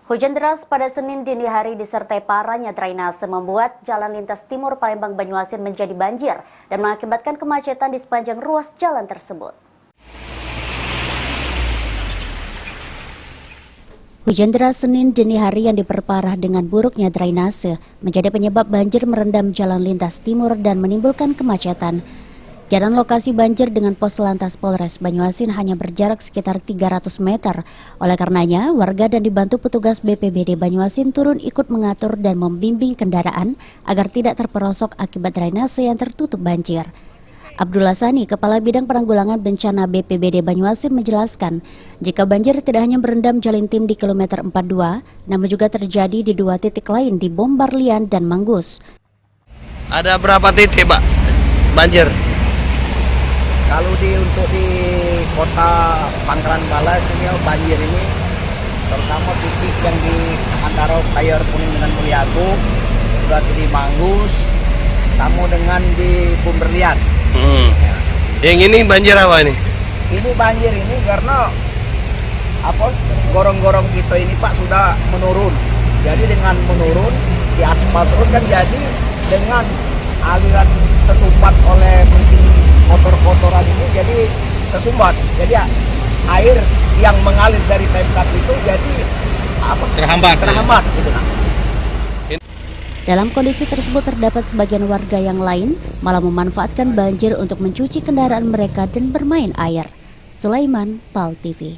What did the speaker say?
Hujan deras pada Senin dini hari disertai parahnya drainase membuat jalan lintas timur Palembang Banyuasin menjadi banjir dan mengakibatkan kemacetan di sepanjang ruas jalan tersebut. Hujan deras Senin dini hari yang diperparah dengan buruknya drainase menjadi penyebab banjir merendam jalan lintas timur dan menimbulkan kemacetan. Jalan lokasi banjir dengan pos lantas Polres Banyuasin hanya berjarak sekitar 300 meter. Oleh karenanya, warga dan dibantu petugas BPBD Banyuasin turun ikut mengatur dan membimbing kendaraan agar tidak terperosok akibat drainase yang tertutup banjir. Abdullah Sani, Kepala Bidang Penanggulangan Bencana BPBD Banyuasin menjelaskan, jika banjir tidak hanya berendam Jalintim di kilometer 42, namun juga terjadi di 2 titik lain di Bombarlian dan Manggus. Ada berapa titik, Pak, banjir? Kalau untuk di kota Pangkalan Bala ini banjir ini terutama titik yang di antara Kayor Kuning dengan Muliagung, juga di Manggus, sama dengan di Pemberlian. Ya. Yang ini banjir apa ini? Ini banjir ini karena gorong-gorong kita ini Pak sudah menurun. Jadi dengan menurun di aspal terus kan jadi dengan aliran tersumbat oleh mungkin kotor-kotoran ini jadi tersumbat. Jadi air yang mengalir dari Pemkab itu jadi terhambat gitu nah. Dalam kondisi tersebut terdapat sebagian warga yang lain malah memanfaatkan banjir untuk mencuci kendaraan mereka dan bermain air. Sulaiman, PAL TV.